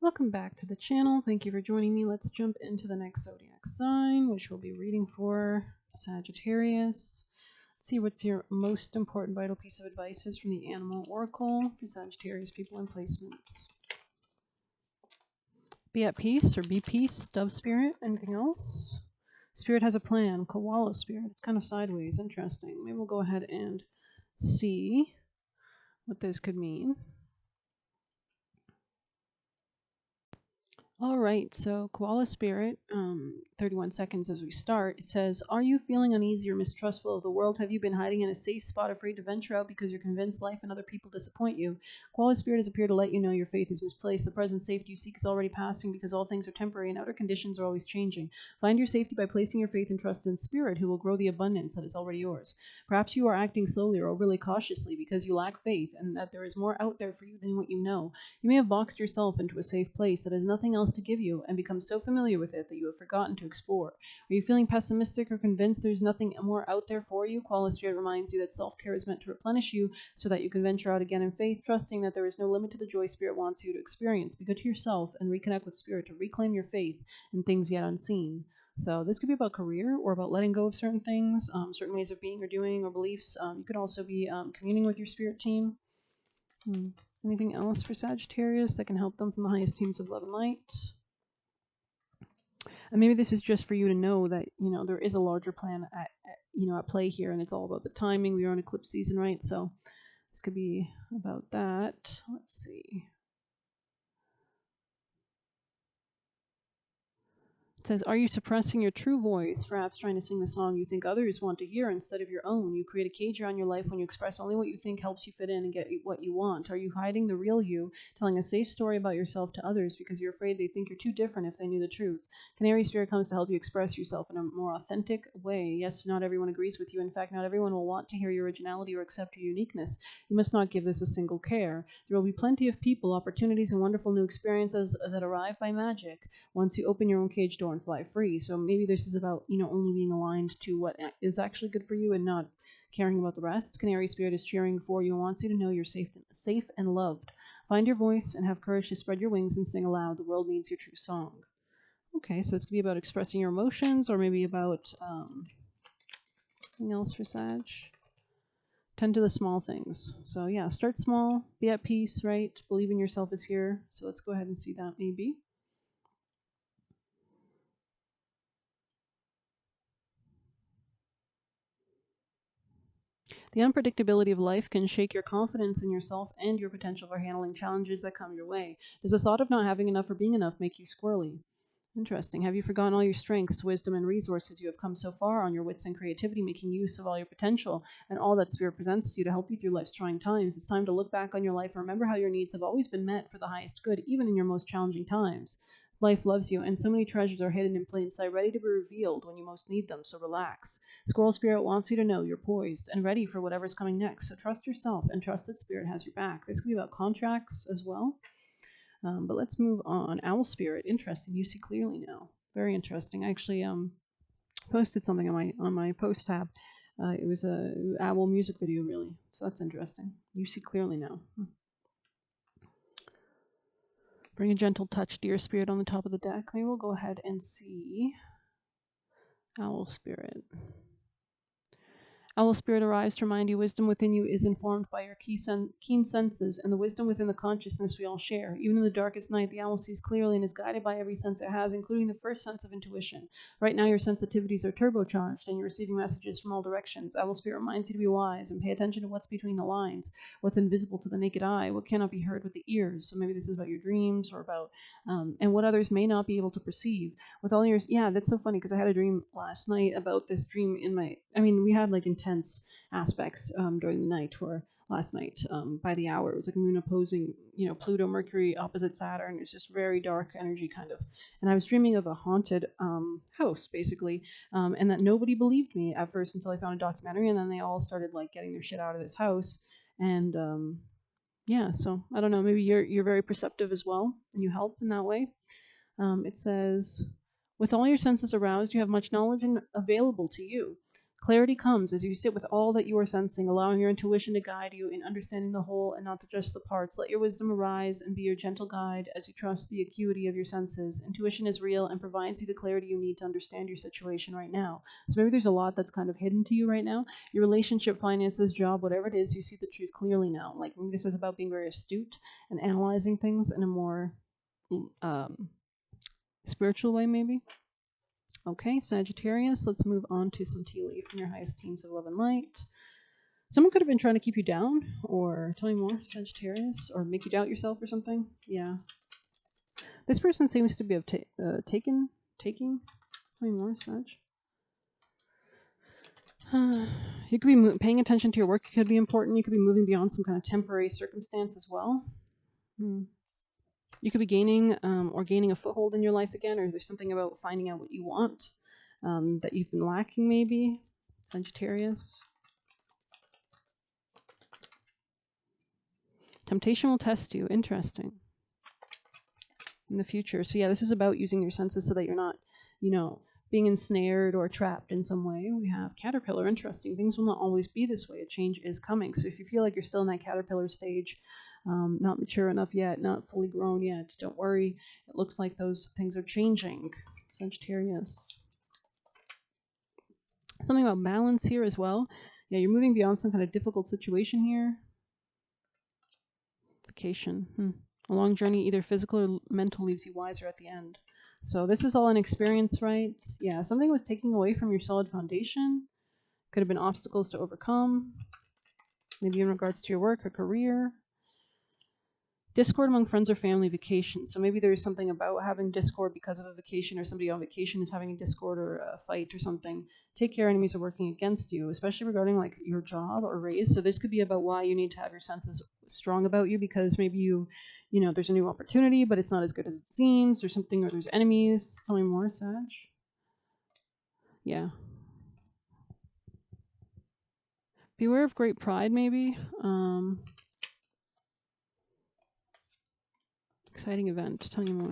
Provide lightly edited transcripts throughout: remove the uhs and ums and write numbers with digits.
Welcome back to the channel. Thank you for joining me. Let's jump into the next zodiac sign, which we'll be reading for Sagittarius. Let's see what's your most important vital piece of advice is from the Animal Oracle for Sagittarius people and placements. Be at peace or be peace, dove spirit. Anything else? Spirit has a plan. Koala spirit. It's kind of sideways. Interesting. Maybe we'll go ahead and see what this could mean. All right, so Koala Spirit, 31 seconds as we start. It says, are you feeling uneasy or mistrustful of the world? Have you been hiding in a safe spot, afraid to venture out because you're convinced life and other people disappoint you? Koala Spirit has appeared to let you know your faith is misplaced. The present safety you seek is already passing because all things are temporary and outer conditions are always changing. Find your safety by placing your faith and trust in Spirit, who will grow the abundance that is already yours. Perhaps you are acting slowly or overly cautiously because you lack faith and that there is more out there for you than what you know. You may have boxed yourself into a safe place that has nothing else to give you and become so familiar with it that you have forgotten to explore. Are you feeling pessimistic or convinced there's nothing more out there for you? Koala Spirit reminds you that self-care is meant to replenish you so that you can venture out again in faith, trusting that there is no limit to the joy Spirit wants you to experience. Be good to yourself and reconnect with Spirit to reclaim your faith in things yet unseen. So this could be about career or about letting go of certain things, certain ways of being or doing or beliefs. You could also be communing with your spirit team. Anything else for Sagittarius that can help them from the highest teams of love and light? And maybe this is just for you to know that, there is a larger plan at play here, and it's all about the timing. We are in eclipse season, right? So this could be about that. Let's see. It says, are you suppressing your true voice, perhaps trying to sing the song you think others want to hear instead of your own? You create a cage around your life when you express only what you think helps you fit in and get what you want. Are you hiding the real you, telling a safe story about yourself to others because you're afraid they think you're too different if they knew the truth? Canary Spirit comes to help you express yourself in a more authentic way. Yes, not everyone agrees with you. In fact, not everyone will want to hear your originality or accept your uniqueness. You must not give this a single care. There will be plenty of people, opportunities, and wonderful new experiences that arrive by magic once you open your own cage door and fly free. So maybe this is about, only being aligned to what is actually good for you and not caring about the rest. Canary Spirit is cheering for you and wants you to know you're safe and loved. Find your voice and have courage to spread your wings and sing aloud. The world needs your true song. Okay, so this could be about expressing your emotions, or maybe about something else for Sag. Tend to the small things. So yeah, start small, be at peace, right? Believe in yourself is here. So let's go ahead and see that maybe. The unpredictability of life can shake your confidence in yourself and your potential for handling challenges that come your way. Does the thought of not having enough or being enough make you squirrely? Interesting. Have you forgotten all your strengths, wisdom, and resources? You have come so far on your wits and creativity, making use of all your potential and all that Spirit presents to you to help you through life's trying times. It's time to look back on your life and remember how your needs have always been met for the highest good, even in your most challenging times. Life loves you, and so many treasures are hidden in plain sight, ready to be revealed when you most need them, so relax. Squirrel Spirit wants you to know you're poised and ready for whatever's coming next, so trust yourself and trust that Spirit has your back. This could be about contracts as well. But let's move on. Owl Spirit, interesting. You see clearly now. Very interesting. I actually posted something on my post tab. It was a owl music video, really. So that's interesting. You see clearly now. Bring a gentle touch, dear Spirit, on the top of the deck. Maybe we'll go ahead and see Owl Spirit. Owl Spirit arrives to remind you wisdom within you is informed by your keen senses and the wisdom within the consciousness we all share. Even in the darkest night, the owl sees clearly and is guided by every sense it has, including the first sense of intuition. Right now, your sensitivities are turbocharged and you're receiving messages from all directions. Owl Spirit reminds you to be wise and pay attention to what's between the lines, what's invisible to the naked eye, what cannot be heard with the ears. So maybe this is about your dreams or about, and what others may not be able to perceive. With all yours, yeah, that's so funny because I had a dream last night about this dream we had like intense aspects during the night where last night by the hour it was like moon opposing Pluto, Mercury opposite Saturn. It's just very dark energy kind of, and I was dreaming of a haunted house basically, and that nobody believed me at first until I found a documentary, and then they all started like getting their shit out of this house. And yeah, so I don't know, maybe you're very perceptive as well and you help in that way. It says, with all your senses aroused, you have much knowledge available to you. Clarity comes as you sit with all that you are sensing, allowing your intuition to guide you in understanding the whole and not just the parts. Let your wisdom arise and be your gentle guide as you trust the acuity of your senses. Intuition is real and provides you the clarity you need to understand your situation right now. So maybe there's a lot that's kind of hidden to you right now. Your relationship, finances, job, whatever it is, you see the truth clearly now. Like maybe this is about being very astute and analyzing things in a more spiritual way, maybe. Okay, Sagittarius, let's move on to some tea leaf from your highest teams of love and light. Someone could have been trying to keep you down, or tell me more, Sagittarius, or make you doubt yourself or something. Yeah. This person seems to be taking. Tell me more, Sag. You could be paying attention to your work. It could be important. You could be moving beyond some kind of temporary circumstance as well. You could be gaining a foothold in your life again, or there's something about finding out what you want that you've been lacking, maybe, Sagittarius. Temptation will test you. Interesting. In the future. So yeah, this is about using your senses so that you're not, being ensnared or trapped in some way. We have Caterpillar. Interesting. Things will not always be this way. A change is coming. So if you feel like you're still in that Caterpillar stage, not mature enough yet, not fully grown yet, don't worry. It looks like those things are changing. Sagittarius. Something about balance here as well. Yeah, you're moving beyond some kind of difficult situation here. Vacation. A long journey, either physical or mental, leaves you wiser at the end. So this is all an experience, right? Yeah, something was taking away from your solid foundation. Could have been obstacles to overcome. Maybe in regards to your work or career. Discord among friends or family, vacation. So maybe there's something about having discord because of a vacation, or somebody on vacation is having a discord or a fight or something. Take care, enemies are working against you, especially regarding like your job or raise. So this could be about why you need to have your senses strong about you, because maybe there's a new opportunity, but it's not as good as it seems, or something, or there's enemies. Tell me more, Sag. Yeah. Beware of great pride, maybe. Exciting event. Tell you more.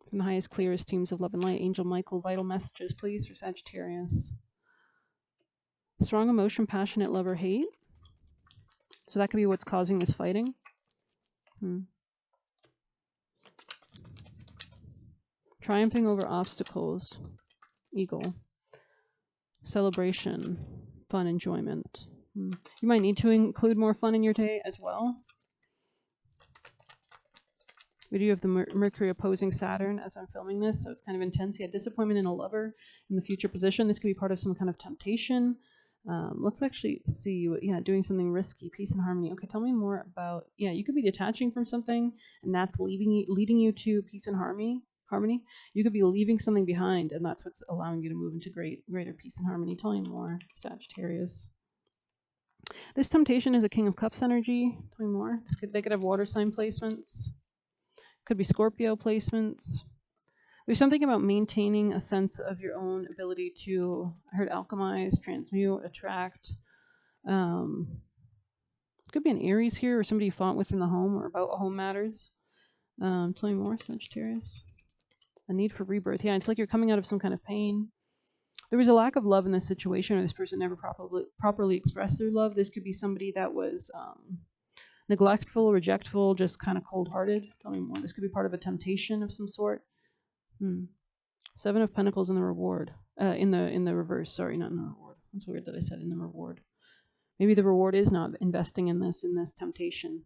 From the highest, clearest teams of love and light, Angel Michael, vital messages, please, for Sagittarius. Strong emotion, passionate love or hate. So that could be what's causing this fighting. Triumphing over obstacles. Eagle. Celebration. Fun, enjoyment. You might need to include more fun in your day as well. We do have the Mercury opposing Saturn as I'm filming this, so it's kind of intense. Yeah, disappointment in a lover in the future position. This could be part of some kind of temptation. Let's actually see what, doing something risky, peace and harmony. Okay, tell me more about, you could be detaching from something, and that's leading you to peace and harmony. You could be leaving something behind, and that's what's allowing you to move into greater peace and harmony. Tell me more, Sagittarius. This temptation is a King of Cups energy. Tell me more. They could have water sign placements. Could be Scorpio placements. There's something about maintaining a sense of your own ability to, I heard, alchemize, transmute, attract. Could be an Aries here, or somebody you fought with in the home, or about home matters. Tell me more, Sagittarius. A need for rebirth. Yeah, it's like you're coming out of some kind of pain. There was a lack of love in this situation, or this person never properly expressed their love. This could be somebody that was neglectful, rejectful, just kind of cold-hearted. Tell me more. This could be part of a temptation of some sort. Seven of Pentacles in the reward. In the reverse. Sorry, not in the reward. That's weird that I said in the reward. Maybe the reward is not investing in this temptation.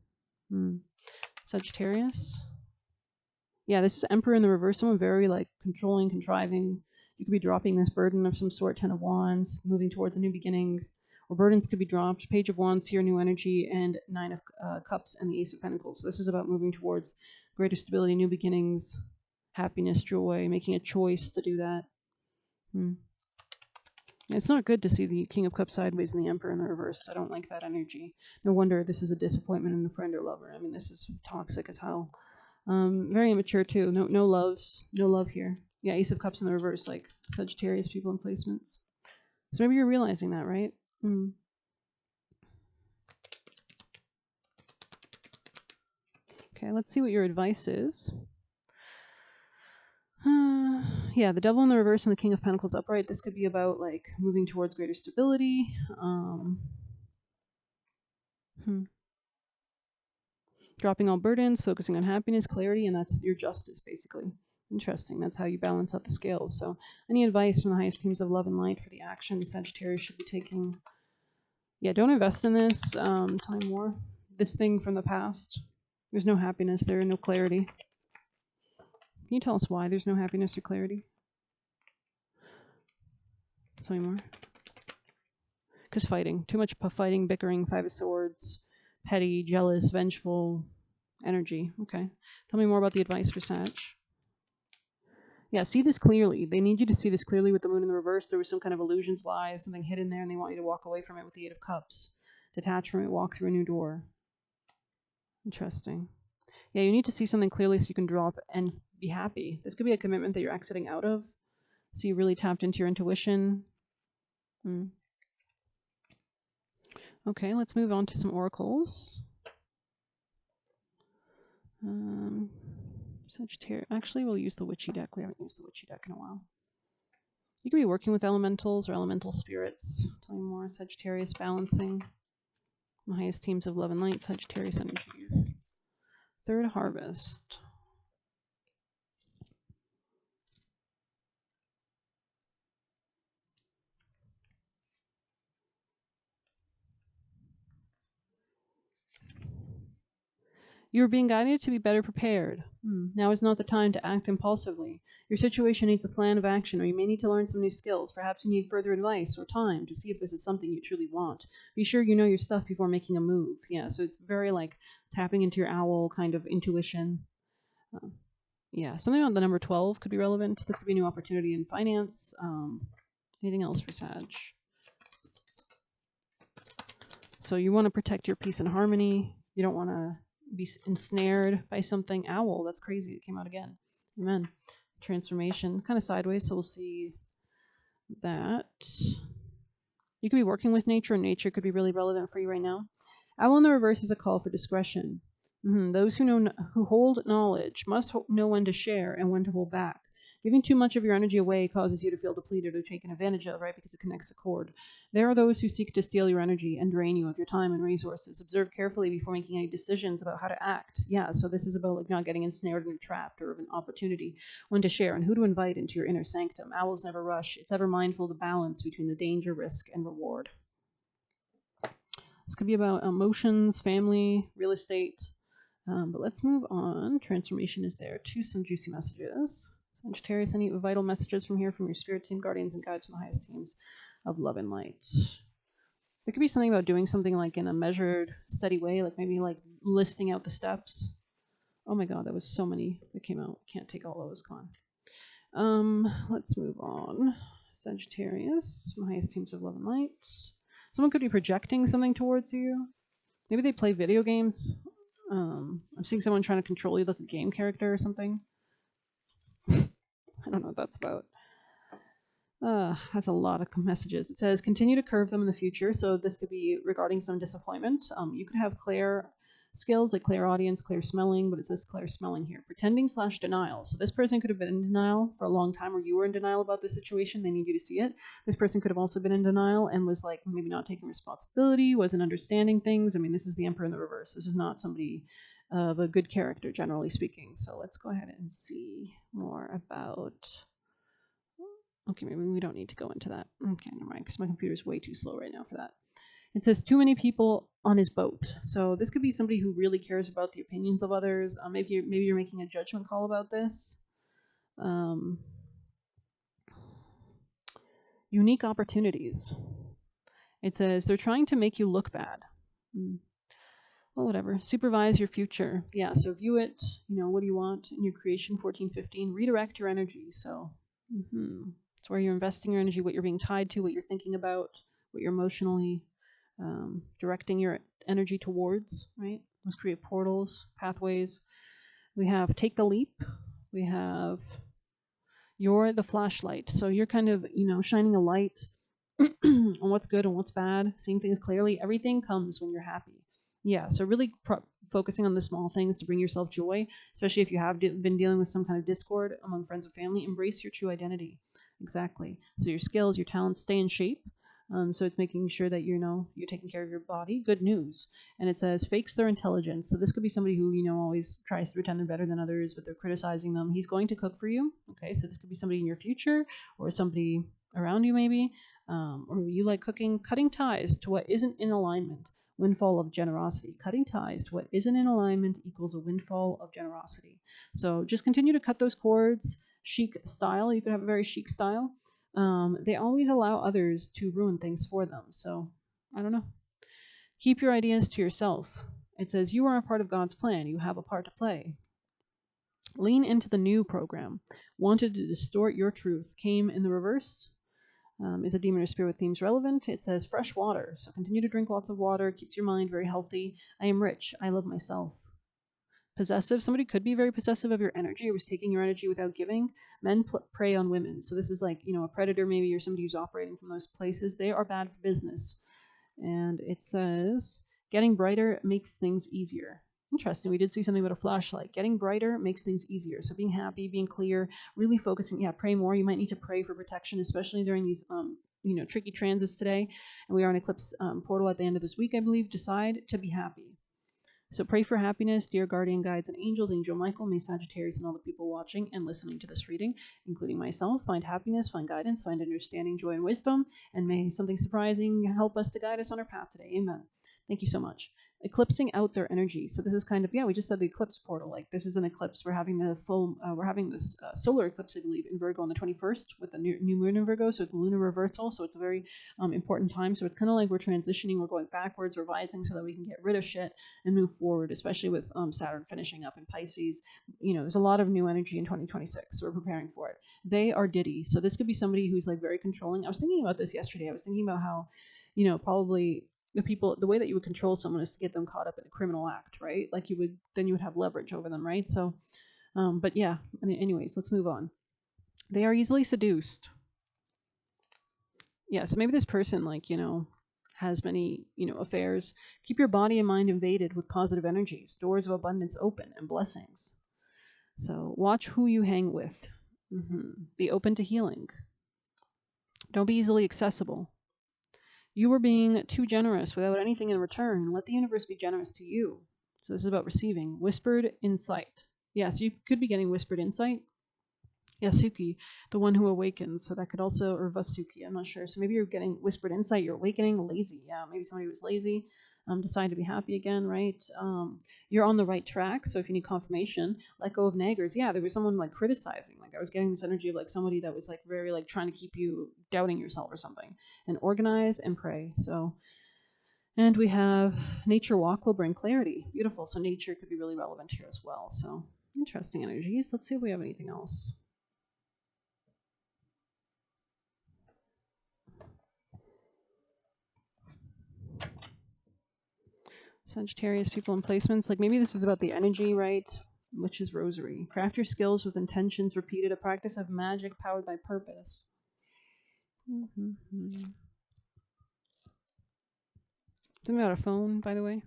Sagittarius. Yeah, this is Emperor in the reverse. Someone very like controlling, contriving. You could be dropping this burden of some sort. 10 of Wands, moving towards a new beginning. Or burdens could be dropped. Page of Wands here, new energy, and 9 of Cups and the Ace of Pentacles. So this is about moving towards greater stability, new beginnings, happiness, joy, making a choice to do that. It's not good to see the King of Cups sideways and the Emperor in the reverse. I don't like that energy. No wonder this is a disappointment in a friend or lover. I mean, this is toxic as hell. Very immature too. No love here. Yeah, Ace of Cups in the reverse, like Sagittarius people in placements. So maybe you're realizing that, right? Okay, let's see what your advice is. Yeah, the Devil in the reverse and the King of Pentacles upright. This could be about like moving towards greater stability. Dropping all burdens, focusing on happiness, clarity, and that's your justice, basically. Interesting. That's how you balance out the scales. So, any advice from the highest teams of love and light for the actions Sagittarius should be taking? Yeah, don't invest in this. Tell me more. This thing from the past. There's no happiness there, no clarity. Can you tell us why there's no happiness or clarity? Tell me more. Because fighting. Too much fighting, bickering, Five of Swords, petty, jealous, vengeful energy. Okay. Tell me more about the advice for Sag. Yeah, see this clearly. They need you to see this clearly with the moon in the reverse. There was some kind of illusions, lies, something hidden there, and they want you to walk away from it with the Eight of Cups. Detach from it, walk through a new door. Interesting. Yeah, you need to see something clearly so you can drop and be happy. This could be a commitment that you're exiting out of. So you really tapped into your intuition. Okay, let's move on to some oracles. Sagittarius. Actually, we'll use the witchy deck. We haven't used the witchy deck in a while. You could be working with elementals or elemental spirits. Tell me more. Sagittarius balancing. The highest teams of love and light. Sagittarius energies. Third harvest. You are being guided to be better prepared. Now is not the time to act impulsively. Your situation needs a plan of action, or you may need to learn some new skills. Perhaps you need further advice or time to see if this is something you truly want. Be sure you know your stuff before making a move. Yeah, so it's very like tapping into your owl kind of intuition. Yeah, something on the number 12 could be relevant. This could be a new opportunity in finance. Anything else for Sag? So you want to protect your peace and harmony. You don't want to be ensnared by something. Owl, that's crazy. It came out again. Amen. Transformation, kind of sideways, so we'll see that. You could be working with nature, and nature could be really relevant for you right now. Owl in the reverse is a call for discretion. Those who hold knowledge must know when to share and when to hold back. Giving too much of your energy away causes you to feel depleted or taken advantage of, right? Because it connects a cord. There are those who seek to steal your energy and drain you of your time and resources. Observe carefully before making any decisions about how to act. Yeah, so this is about like not getting ensnared and trapped or of an opportunity. When to share and who to invite into your inner sanctum. Owls never rush. It's ever mindful of the balance between the danger, risk, and reward. This could be about emotions, family, real estate. But let's move on. Transformation is there to some juicy messages. Sagittarius, any vital messages from here from your spirit team, guardians, and guides from the highest teams of love and light? There could be something about doing something like in a measured, steady way, like maybe like listing out the steps. Oh my god, that was so many that came out. Can't take all those. Gone. Let's move on. Sagittarius, my highest teams of love and light. Someone could be projecting something towards you. Maybe they play video games. I'm seeing someone trying to control you like a game character or something. I don't know what that's about. That's a lot of messages. It says, continue to curve them in the future. So this could be regarding some disappointment. You could have clair skills like clairaudience, clair smelling, but it says clair smelling here. Pretending/denial. So this person could have been in denial for a long time, or you were in denial about the situation. They need you to see it. This person could have also been in denial and was like maybe not taking responsibility, wasn't understanding things. I mean, this is the Emperor in the reverse. This is not somebody of a good character, generally speaking. So let's go ahead and see more about... Okay, maybe we don't need to go into that. Okay, never mind, because my computer is way too slow right now for that. It says too many people on his boat. So this could be somebody who really cares about the opinions of others. Maybe you're making a judgment call about this. Unique opportunities. It says they're trying to make you look bad. Well, whatever. Supervise your future. Yeah, so view it. What do you want in your creation? 1415. Redirect your energy. So, it's where you're investing your energy, what you're being tied to, what you're thinking about, what you're emotionally directing your energy towards, right? Let's create portals, pathways. We have take the leap. We have you're the flashlight. So you're kind of, shining a light on what's good and what's bad, seeing things clearly. Everything comes when you're happy. Yeah, so really focusing on the small things to bring yourself joy, especially if you have been dealing with some kind of discord among friends and family. Embrace your true identity. Exactly. So your skills, your talents stay in shape. So it's making sure that you're taking care of your body. Good news. And it says fakes their intelligence. So this could be somebody who always tries to pretend they're better than others, but they're criticizing them. He's going to cook for you. Okay, so this could be somebody in your future or somebody around you maybe, or you like cooking. Cutting ties to what isn't in alignment. Windfall of generosity. Cutting ties to what isn't in alignment equals a windfall of generosity. So just continue to cut those cords. Chic style. You could have a very chic style. They always allow others to ruin things for them. So I don't know. Keep your ideas to yourself. It says you are a part of God's plan. You have a part to play. Lean into the new program. Wanted to distort your truth. Came in the reverse. Is a demon or spirit with themes relevant? It says fresh water. So continue to drink lots of water. Keeps your mind very healthy. I am rich. I love myself. Possessive. Somebody could be very possessive of your energy or was taking your energy without giving. Men prey on women. So this is like, a predator maybe or somebody who's operating from those places. They are bad for business. And it says getting brighter makes things easier. Interesting. We did see something about a flashlight. Getting brighter makes things easier. So being happy, being clear, really focusing. Yeah, pray more. You might need to pray for protection, especially during these tricky transits today. And we are in eclipse portal at the end of this week, I believe. Decide to be happy. So pray for happiness, dear guardian guides and angels, Angel Michael, may Sagittarius and all the people watching and listening to this reading, including myself, find happiness, find guidance, find understanding, joy, and wisdom, and may something surprising help us to guide us on our path today. Amen. Thank you so much. Eclipsing out their energy. So this is kind of, we just said the eclipse portal. Like this is an eclipse. We're having we're having this solar eclipse, I believe, in Virgo on the 21st with the new moon in Virgo. So it's a lunar reversal. So it's a very important time. So it's kind of like we're transitioning, we're going backwards, revising so that we can get rid of shit and move forward, especially with Saturn finishing up in Pisces. There's a lot of new energy in 2026. So we're preparing for it. They are Diddy. So this could be somebody who's like very controlling. I was thinking about this yesterday. I was thinking about how, probably the way that you would control someone is to get them caught up in a criminal act, right? Like you would have leverage over them, right? So, but yeah, anyways, let's move on. They are easily seduced. Yeah, so maybe this person, has many, affairs. Keep your body and mind invaded with positive energies, doors of abundance open and blessings. So watch who you hang with. Be open to healing. Don't be easily accessible. You were being too generous without anything in return. Let the universe be generous to you. So this is about receiving. Whispered insight. Yes, you could be getting whispered insight. Yasuki, the one who awakens. So that could also, or Vasuki, I'm not sure. So maybe you're getting whispered insight, you're awakening, lazy. Yeah, maybe somebody was lazy, decide to be happy again, right? You're on the right track. So if you need confirmation, let go of naggers. Yeah, there was someone like criticizing. Like I was getting this energy of like somebody that was like very like trying to keep you doubting yourself or something. And organize and pray. So, and we have nature walk will bring clarity. Beautiful. So nature could be really relevant here as well. So interesting energies. Let's see if we have anything else. Sagittarius people and placements. Like maybe this is about the energy, right? Which is rosary. Craft your skills with intentions repeated, a practice of magic powered by purpose. Something about a phone, by the way.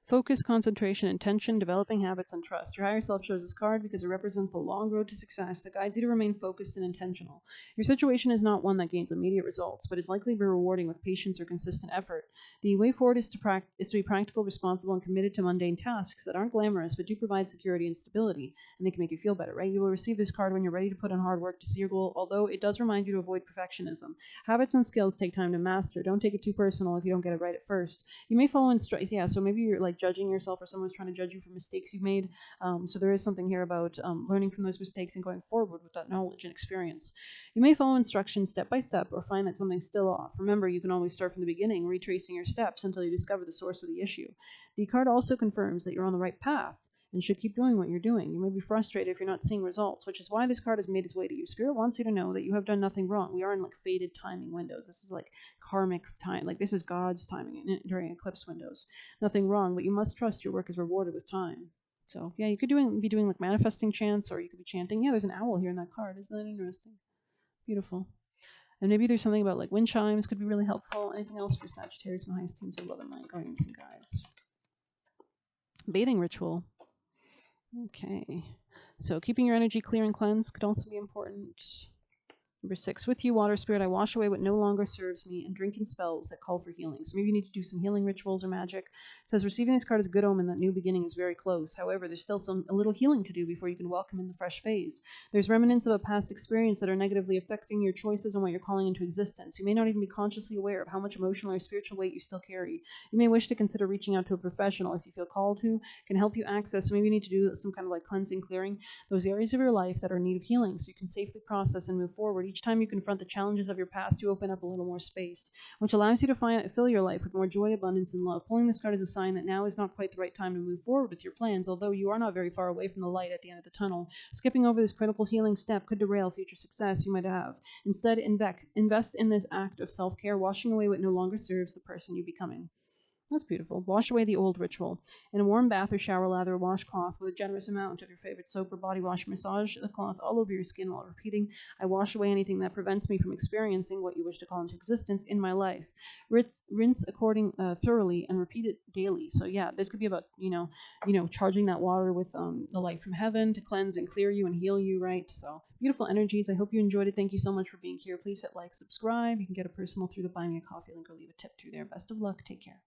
Focus, concentration, intention, developing habits, and trust. Your higher self chose this card because it represents the long road to success that guides you to remain focused and intentional. Your situation is not one that gains immediate results, but is likely to be rewarding with patience or consistent effort. The way forward is to be practical, responsible, and committed to mundane tasks that aren't glamorous but do provide security and stability, and they can make you feel better, right? You will receive this card when you're ready to put in hard work to see your goal, although it does remind you to avoid perfectionism. Habits and skills take time to master. Don't take it too personal if you don't get it right at first. You may follow instructions. Yeah, so maybe you're like judging yourself or someone's trying to judge you for mistakes you've made. So there is something here about learning from those mistakes and going forward with that knowledge and experience. You may follow instructions step by step or find that something's still off. Remember, you can always start from the beginning, retracing your steps until you discover the source of the issue. The card also confirms that you're on the right path and should keep doing what you're doing. You may be frustrated if you're not seeing results, which is why this card has made its way to you. Spirit wants you to know that you have done nothing wrong. We are in like fated timing windows. This is like karmic time. Like this is God's timing during eclipse windows. Nothing wrong, but you must trust your work is rewarded with time. So yeah, you could be doing like manifesting chants, or you could be chanting. Yeah, there's an owl here in that card. Isn't that interesting? Beautiful. And maybe there's something about like wind chimes could be really helpful. Anything else for Sagittarius, my highest teams of love and light, guardians and guides? Bathing ritual. Okay. So keeping your energy clear and cleansed could also be important. Number 6, with you, water spirit, I wash away what no longer serves me and drink in spells that call for healing. So maybe you need to do some healing rituals or magic. It says receiving this card is a good omen that new beginning is very close. However, there's still a little healing to do before you can welcome in the fresh phase. There's remnants of a past experience that are negatively affecting your choices and what you're calling into existence. You may not even be consciously aware of how much emotional or spiritual weight you still carry. You may wish to consider reaching out to a professional if you feel called to, can help you access. So maybe you need to do some kind of like cleansing, clearing those areas of your life that are in need of healing so you can safely process and move forward. Each time you confront the challenges of your past, you open up a little more space, which allows you to fill your life with more joy, abundance, and love. Pulling this card is a sign that now is not quite the right time to move forward with your plans, although you are not very far away from the light at the end of the tunnel. Skipping over this critical healing step could derail future success you might have. Instead, invest in this act of self-care, washing away what no longer serves the person you're becoming. That's beautiful. Wash away the old ritual. In a warm bath or shower, lather a washcloth with a generous amount of your favorite soap or body wash. Massage the cloth all over your skin while repeating, I wash away anything that prevents me from experiencing what you wish to call into existence in my life. Rinse thoroughly and repeat it daily. So yeah, this could be about, charging that water with the light from heaven to cleanse and clear you and heal you, right? So beautiful energies. I hope you enjoyed it. Thank you so much for being here. Please hit like, subscribe. You can get a personal through the Buy Me a Coffee link or leave a tip through there. Best of luck. Take care.